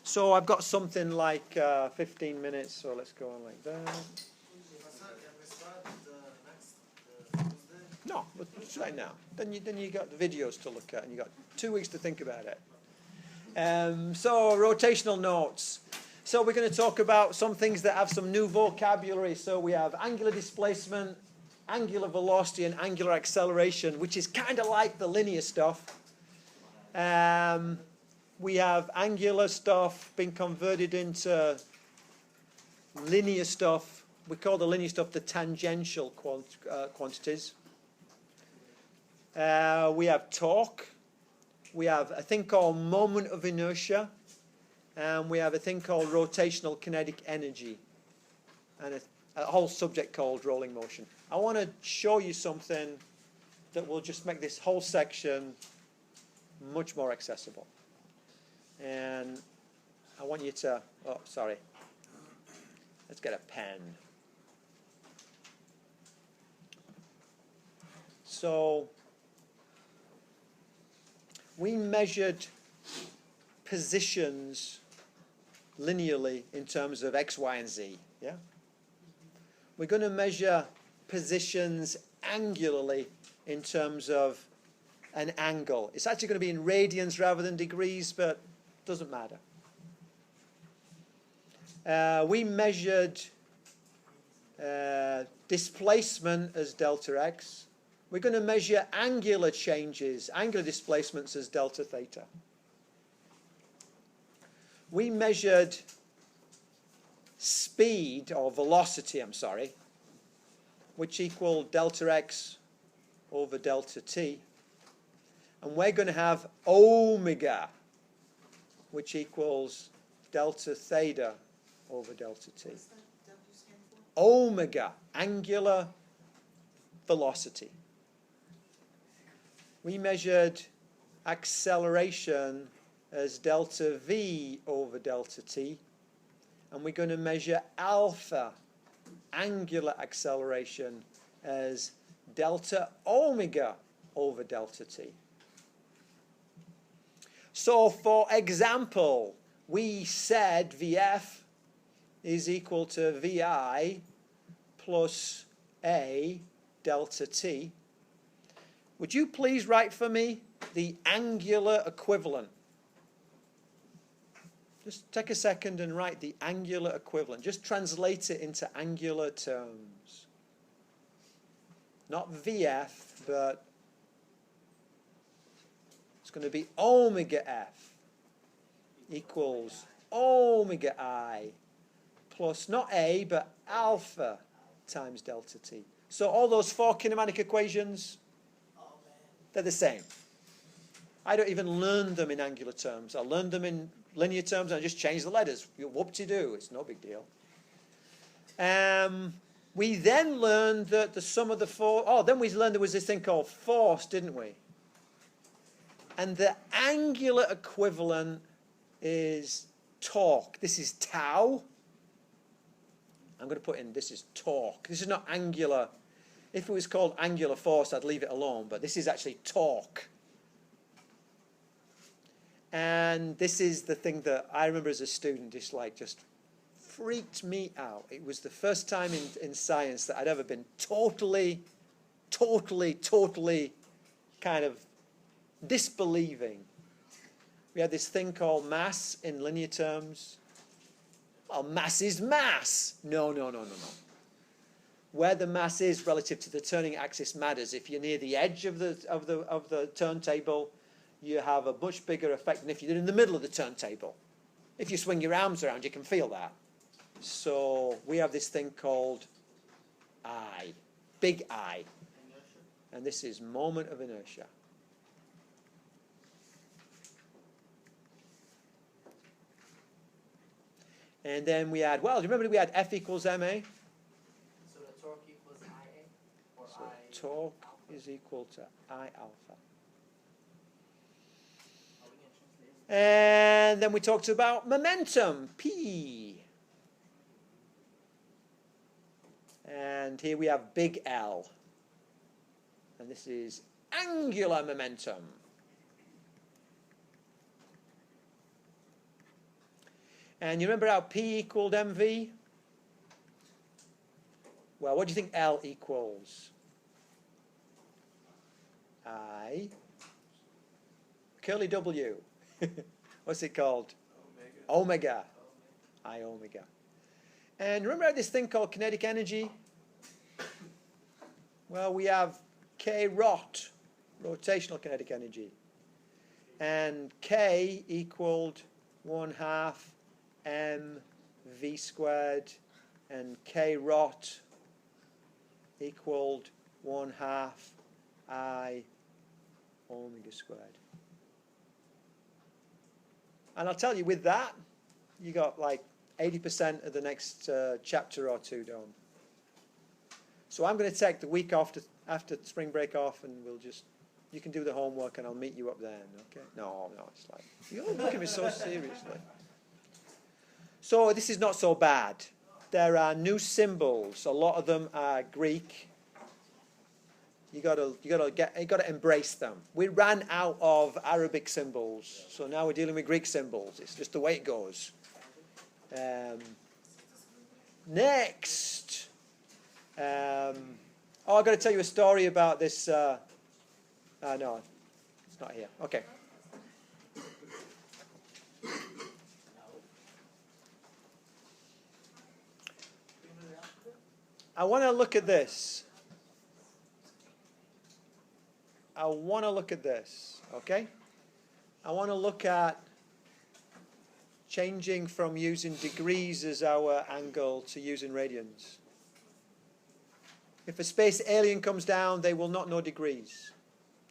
So I've got something like 15 minutes, so let's go on like that. No, but it's right now. Then you got the videos to look at, and you got 2 weeks to think about it. So rotational notes. So we're going to talk about some things that have some new vocabulary. So we have angular displacement, angular velocity, and angular acceleration, which is kind of like the linear stuff. We have angular stuff being converted into linear stuff. We call the linear stuff the tangential quantities. We have torque. We have a thing called moment of inertia. And we have a thing called rotational kinetic energy. And a whole subject called rolling motion. I want to show you something that will just make this whole section much more accessible. And I want you to, oh, sorry. Let's get a pen. So we measured positions linearly in terms of x, y, and z. Yeah? We're going to measure positions angularly in terms of an angle. It's actually going to be in radians rather than degrees, but it doesn't matter. We measured displacement as delta x. We're going to measure angular changes, angular displacements as delta theta. We measured speed, or velocity, I'm sorry, which equal delta x over delta t. And we're going to have omega, which equals delta theta over delta t. What's that W stand for? Omega, angular velocity. We measured acceleration as delta v over delta t. And we're going to measure alpha, angular acceleration, as delta omega over delta t. So, for example, we said Vf is equal to Vi plus A delta t. Would you please write for me the angular equivalent? Just take a second and write the angular equivalent. Just translate it into angular terms. Not Vf, but it's going to be omega f equals omega I plus not A, but alpha times delta t. So all those 4 kinematic equations, they're the same. I don't even learn them in angular terms. I learned them in linear terms, and I just change the letters. Whoop-de-doo, it's no big deal. We then learned that the sum of the 4... Oh, then we learned there was this thing called force, didn't we? And the angular equivalent is torque. This is tau. I'm going to put in, this is torque. This is not angular. If it was called angular force, I'd leave it alone, but this is actually torque. And this is the thing that I remember as a student, just freaked me out. It was the first time in science that I'd ever been totally kind of disbelieving. We had this thing called mass in linear terms. Well, mass is mass. No. Where the mass is relative to the turning axis matters. If you're near the edge of the turntable, you have a much bigger effect than if you're in the middle of the turntable. If you swing your arms around, you can feel that. So we have this thing called I, big I. And this is moment of inertia. And then we had, well, do you remember we had F equals ma? So the torque equals IA? Or So I torque alpha? is equal to I alpha. Are we going to translate? And then we talked about momentum, P. And here we have big L. And this is angular momentum. And you remember how P equaled mv? Well, what do you think L equals? I, curly W. What's it called? Omega. I omega. And remember this thing called kinetic energy? Well, we have K rot, rotational kinetic energy. And K equaled 1/2 mv squared, and K rot equaled 1/2 I omega squared. And I'll tell you, with that, you got like 80% of the next chapter or two done. So I'm going to take the week after spring break off, and you can do the homework, and I'll meet you up then, okay? No, it's like, you all look at me so seriously. So this is not so bad. There are new symbols. A lot of them are Greek. You got to embrace them. We ran out of Arabic symbols, so now we're dealing with Greek symbols. It's just the way it goes. Next, I've got to tell you a story about this. No, it's not here. Okay. I want to look at this. Okay? I want to look at changing from using degrees as our angle to using radians. If a space alien comes down, they will not know degrees.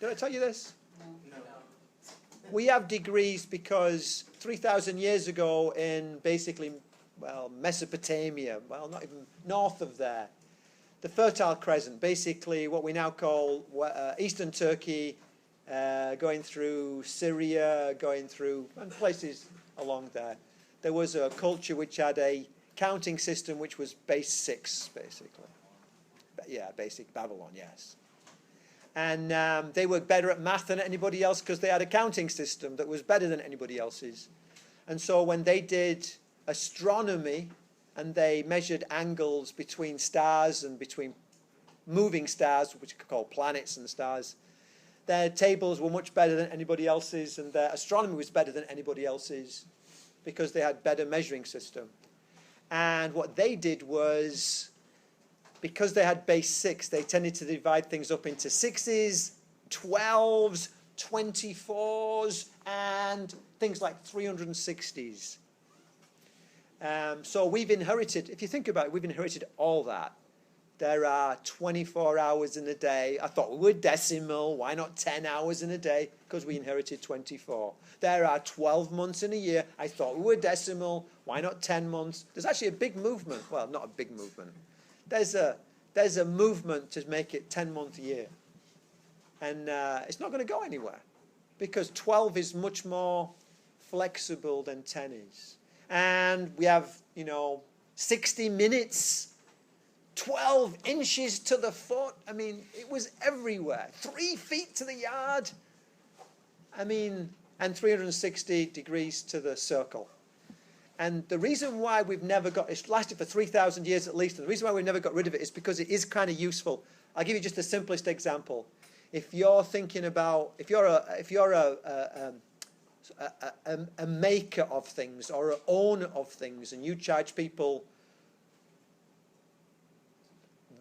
Did I tell you this? No. We have degrees because 3,000 years ago in basically, Mesopotamia, not even north of there, the Fertile Crescent, basically what we now call Eastern Turkey, going through Syria, and places along there. There was a culture which had a counting system which was base 6, basically. Yeah, basic Babylon, yes. And they were better at math than anybody else because they had a counting system that was better than anybody else's. And so when they did astronomy, and they measured angles between stars and between moving stars, which are called planets and stars, their tables were much better than anybody else's, and their astronomy was better than anybody else's because they had better measuring system. And what they did was, because they had base 6, they tended to divide things up into 6s, 12s, 24s, and things like 360s. So we've inherited, if you think about it, we've inherited all that. There are 24 hours in a day. I thought we were decimal. Why not 10 hours in a day? Because we inherited 24. There are 12 months in a year. I thought we were decimal. Why not 10 months? There's actually a big movement. Well, not a big movement. There's a movement to make it 10-month year. And it's not going to go anywhere because 12 is much more flexible than 10 is. And we have, 60 minutes, 12 inches to the foot. I mean, it was everywhere. 3 feet to the yard. I mean, and 360 degrees to the circle. And the reason why we've never it's lasted for 3,000 years at least, and the reason why we've never got rid of it is because it is kind of useful. I'll give you just the simplest example. If you're thinking about, if you're a maker of things or an owner of things, and you charge people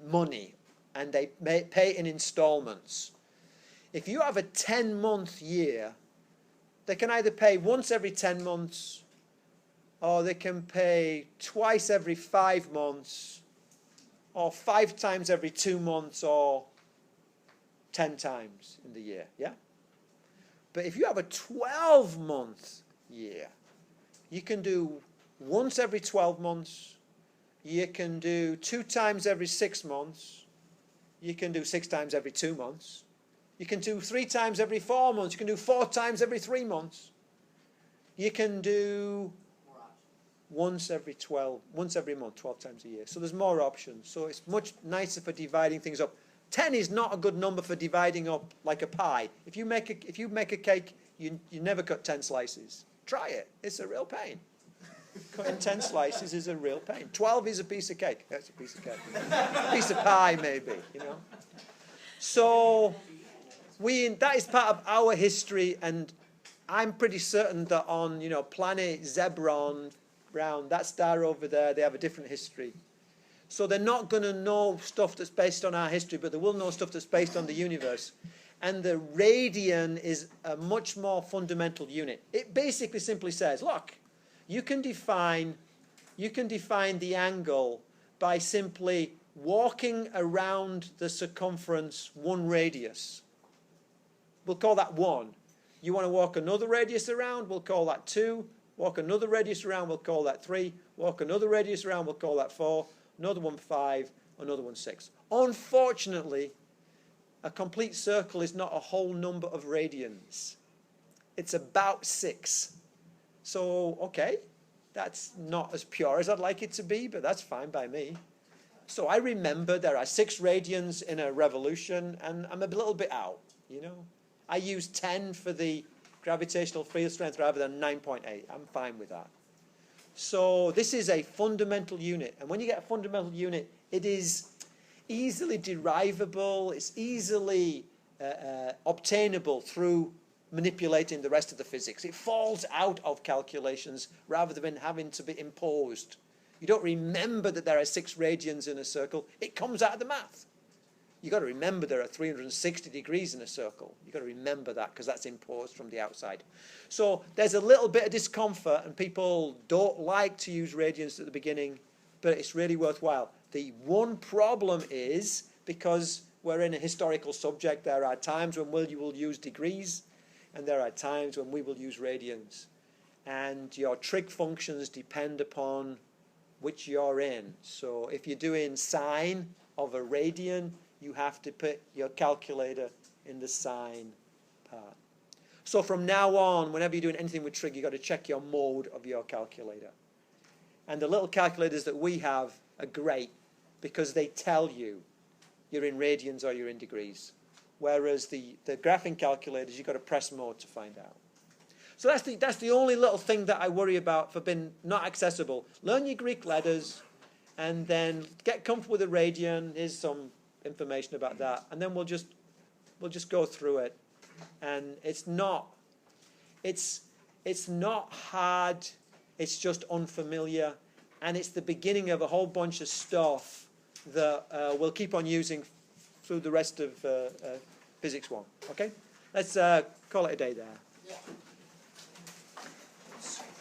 money and they pay in installments, if you have a 10-month year, they can either pay once every 10 months or they can pay twice every 5 months or 5 times every 2 months or 10 times in the year, yeah? But if you have a 12-month year, you can do once every 12 months, you can do 2 times every 6 months, you can do 6 times every 2 months, you can do 3 times every 4 months, you can do 4 times every 3 months, you can do once every month, 12 times a year. So there's more options. So it's much nicer for dividing things up. 10 is not a good number for dividing up like a pie. If you make a cake, you never cut 10 slices. Try it. It's a real pain. Cutting 10 slices is a real pain. 12 is a piece of cake. That's a piece of cake. A piece of pie, maybe, you know. So that is part of our history, and I'm pretty certain that on, you know, planet Zebron, round that star over there, they have a different history. So they're not going to know stuff that's based on our history, but they will know stuff that's based on the universe. And the radian is a much more fundamental unit. It basically simply says, look, you can define the angle by simply walking around the circumference one radius. We'll call that 1. You want to walk another radius around, we'll call that 2. Walk another radius around, we'll call that 3. Walk another radius around, we'll call that 4. Another one 5, another one 6. Unfortunately, a complete circle is not a whole number of radians. It's about 6. So, okay, that's not as pure as I'd like it to be, but that's fine by me. So I remember there are 6 radians in a revolution, and I'm a little bit out, you know. I use 10 for the gravitational field strength rather than 9.8. I'm fine with that. So this is a fundamental unit. And when you get a fundamental unit, it is easily derivable. It's easily obtainable through manipulating the rest of the physics. It falls out of calculations rather than having to be imposed. You don't remember that there are 6 radians in a circle. It comes out of the math. You've got to remember there are 360 degrees in a circle. You've got to remember that because that's imposed from the outside. So there's a little bit of discomfort, and people don't like to use radians at the beginning, but it's really worthwhile. The one problem is, because we're in a historical subject, there are times when you will use degrees, and there are times when we will use radians. And your trig functions depend upon which you're in. So if you're doing sine of a radian, you have to put your calculator in the sine part. So from now on, whenever you're doing anything with trig, you've got to check your mode of your calculator. And the little calculators that we have are great because they tell you you're in radians or you're in degrees. Whereas the graphing calculators, you've got to press mode to find out. So that's the only little thing that I worry about for being not accessible. Learn your Greek letters and then get comfortable with the radian. Here's some information about that, and then we'll just go through it. And it's not hard, it's just unfamiliar, and it's the beginning of a whole bunch of stuff that we'll keep on using through the rest of Physics 1. Okay, let's call it a day there. Yeah.